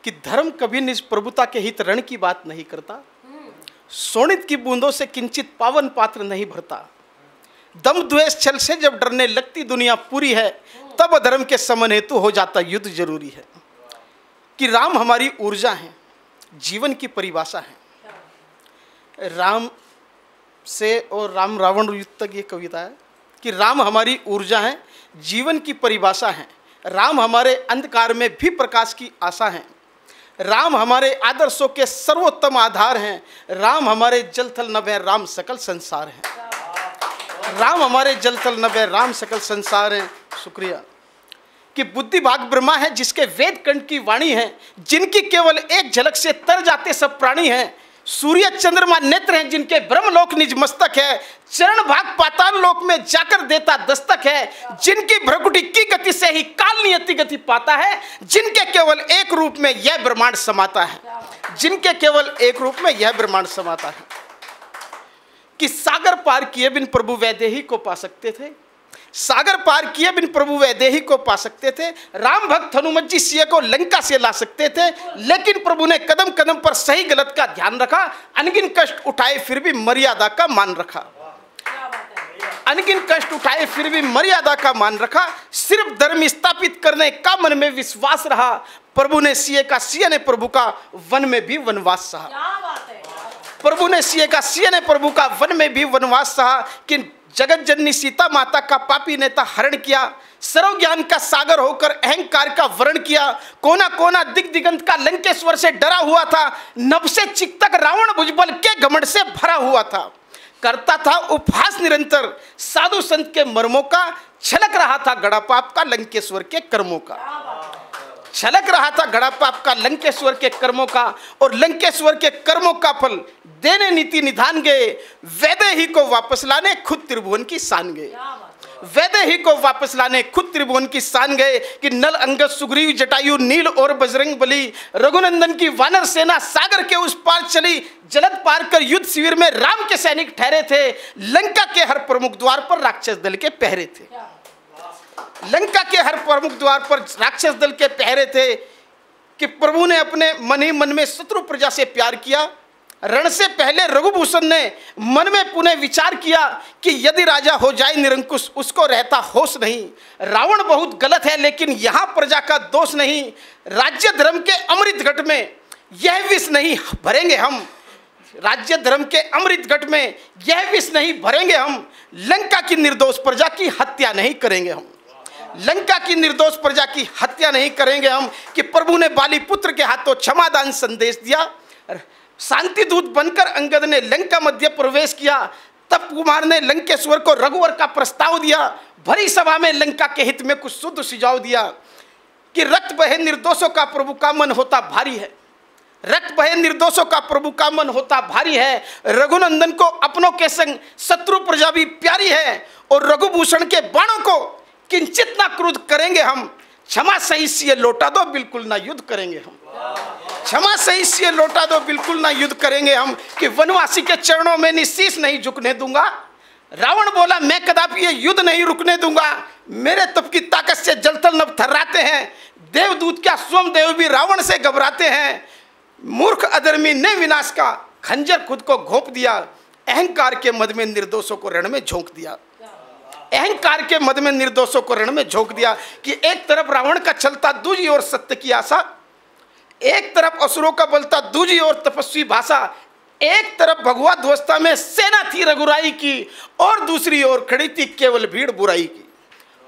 कि धर्म कभी निज प्रभुता के हित रण की बात नहीं करता, शोणित की बूंदों से किंचित पावन पात्र नहीं भरता। दम द्वेष छल से जब डरने लगती दुनिया पूरी है, तब अधर्म के समन हेतु हो जाता युद्ध जरूरी है। कि राम हमारी ऊर्जा है, जीवन की परिभाषा है। राम से और राम रावण युद्ध तक ये कविता है कि राम हमारी ऊर्जा है, जीवन की परिभाषा है। राम हमारे अंधकार में भी प्रकाश की आशा है। राम हमारे आदर्शों के सर्वोत्तम आधार हैं। राम हमारे जल थल नभ है, राम सकल संसार है। राम हमारे जल थल नभ है, राम सकल संसार है। शुक्रिया। कि बुद्धि भाग ब्रह्मा है, जिसके वेद कंठ की वाणी है, जिनकी केवल एक झलक से तर जाते सब प्राणी हैं। सूर्य चंद्रमा नेत्र हैं, जिनके ब्रह्मलोक निज मस्तक है। चरण भाग पाताल लोक में जाकर देता दस्तक है, जिनकी भ्रकुटी की गति से ही काल नियति गति पाता है। जिनके केवल एक रूप में यह ब्रह्मांड समाता है, जिनके केवल एक रूप में यह ब्रह्मांड समाता है। कि सागर पार किए बिन प्रभु वैदेही को पा सकते थे, सागर पार किए बिन प्रभु वैदेही को पा सकते थे। राम भक्त हनुमत जी सिया को लंका से ला सकते थे, लेकिन प्रभु ने कदम कदम पर सही गलत का ध्यान रखा। अनगिन कष्ट उठाए फिर भी मर्यादा का मान रखा, अनगिन कष्ट उठाए फिर भी मर्यादा का मान रखा। सिर्फ धर्म स्थापित करने का मन में विश्वास रहा। प्रभु ने सिए का, सिया ने प्रभु का, वन में भी वनवास सहा। प्रभु ने सिए का, सिया ने प्रभु का, वन में भी वनवास सहा। कि जगत जननी सीता माता का पापी नेता हरण किया। सर्व ज्ञान का सागर होकर अहंकार का वर्ण किया। कोना कोना दिग दिगंत का लंकेश्वर से डरा हुआ था। नभ से चिक तक रावण भुजबल के घमंड से भरा हुआ था। करता था उपहास निरंतर साधु संत के मर्मों का। छलक रहा था गड़ा पाप का लंकेश्वर के कर्मों का, छलक रहा था गड़ा पाप का लंकेश्वर के कर्मों का। और लंकेश्वर के कर्मों का फल देने नीति निधान गए। वैदेही को वापस लाने खुद त्रिभुवन की शान गए। वैदेही को वापस लाने खुद त्रिभुवन की शान गए। कि नल अंगद सुग्रीव जटायु नील और बजरंग बली, रघुनंदन की वानर सेना सागर के उस पार चली। जलद पार कर युद्ध शिविर में राम के सैनिक ठहरे थे। लंका के हर प्रमुख द्वार पर राक्षस दल के पहरे थे। लंका के हर प्रमुख द्वार पर राक्षस दल के पहरे थे। कि प्रभु ने अपने मन ही मन में शत्रु प्रजा से प्यार किया। रण से पहले रघुभूषण ने मन में पुनः विचार किया कि यदि राजा हो जाए निरंकुश, उसको रहता होश नहीं। रावण बहुत गलत है, लेकिन यहाँ प्रजा का दोष नहीं। राज्य धर्म के अमृत घट में यह विष नहीं भरेंगे हम। राज्य धर्म के अमृत घट में यह विष नहीं भरेंगे हम। लंका की निर्दोष प्रजा की हत्या नहीं करेंगे हम। लंका की निर्दोष प्रजा की हत्या नहीं करेंगे हम। कि प्रभु ने बाली पुत्र के हाथों क्षमादान संदेश दिया। शांति दूत बनकर अंगद ने लंका मध्य प्रवेश किया। तब कुमार ने लंकेश्वर को रघुवर का प्रस्ताव दिया। भरी सभा में लंका के हित में कुछ शुद्ध सुझाव दिया। कि रक्त बहे निर्दोषों का प्रभु का मन होता भारी है। रक्त बहे निर्दोषों का प्रभु का मन होता भारी है। रघुनंदन को अपनों के संग शत्रु प्रजा भी प्यारी है। और रघुभूषण के बाणों को किंचित ना क्रुद्ध करेंगे हम। क्षमा सही से लौटा दो, बिल्कुल ना युद्ध करेंगे हम। क्षमा सही से लौटा दो, बिल्कुल ना युद्ध करेंगे हम। कि वनवासी के चरणों में निशीश नहीं झुकने दूंगा। रावण बोला, मैं कदापि ये युद्ध नहीं रुकने दूंगा। मेरे तप की ताकत से जलथल नभ थर्राते हैं। देवदूत क्या स्वयं देव भी रावण से घबराते हैं। मूर्ख अधर्मी ने विनाश का खंजर खुद को घोंप दिया। अहंकार के मद में निर्दोषों को रण में झोंक दिया। अहंकार के मद में निर्दोषों को रण में झोंक दिया। कि एक तरफ रावण का चलता, दूसरी ओर सत्य की आशा। एक तरफ असुरों का बलता, दूसरी ओर तपस्वी भाषा। एक तरफ भगवा ध्वस्ता में सेना थी रघुराई की, और दूसरी ओर खड़ी थी केवल भीड़ बुराई की।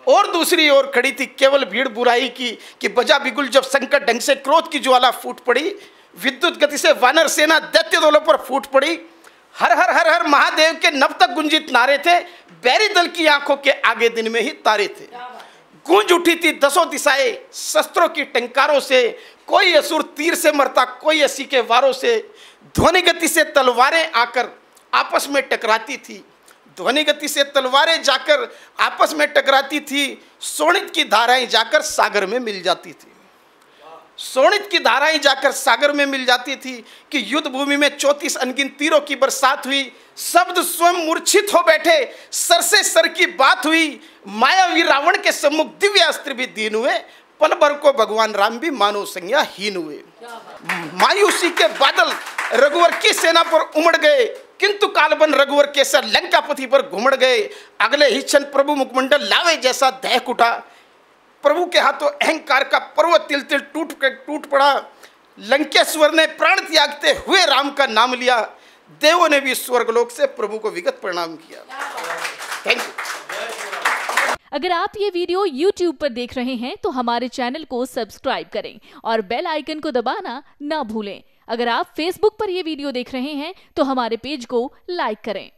और दूसरी ओर खड़ी थी केवल भीड़ बुराई की। कि बजा बिगुल जब संकट ढंग से क्रोध की ज्वाला फूट पड़ी। विद्युत गति से वानर सेना दैत्य दलों पर फूट पड़ी। हर हर हर हर महादेव के नभ तक गुंजित नारे थे। बैरी दल की आंखों के आगे दिन में ही तारे थे। गूंज उठी थी दसों दिशाएं शस्त्रों की टंकारों से। कोई असुर तीर से मरता, कोई अस्सी के वारों से। ध्वनि गति से तलवारें आकर आपस में टकराती थी। ध्वनि गति से तलवारें जाकर आपस में टकराती थी। शोणित की धाराएं जाकर सागर में मिल जाती थी। शोणित की धाराएं जाकर सागर में मिल जाती थी। कि युद्ध भूमि में 34 अनगिन तीरों की बरसात हुई। शब्द स्वयं मूर्छित हो बैठे, सर से सर की बात हुई। मायावी रावण के सम्मुख दिव्य अस्त्र भी दीन हुए। पल भर को भगवान राम भी मानो संज्ञा हीन हुए। मायूसी के बादल रघुवर की सेना पर उमड़ गए, किंतु कालबन रघुवर केसर लंकापति पर घुमड़ गए। अगले ही क्षण प्रभु मुखमंडल लावे जैसा दहक उठा। प्रभु के हाथों अहंकार का पर्वत तिल तिल टूट पड़ा। लंकेश्वर ने प्राण त्यागते हुए राम का नाम लिया। देवों ने भी स्वर्गलोक से प्रभु को विगत प्रणाम किया। Thank you. अगर आप ये वीडियो YouTube पर देख रहे हैं तो हमारे चैनल को सब्सक्राइब करें और बेल आइकन को दबाना ना भूलें। अगर आप Facebook पर ये वीडियो देख रहे हैं तो हमारे पेज को लाइक करें।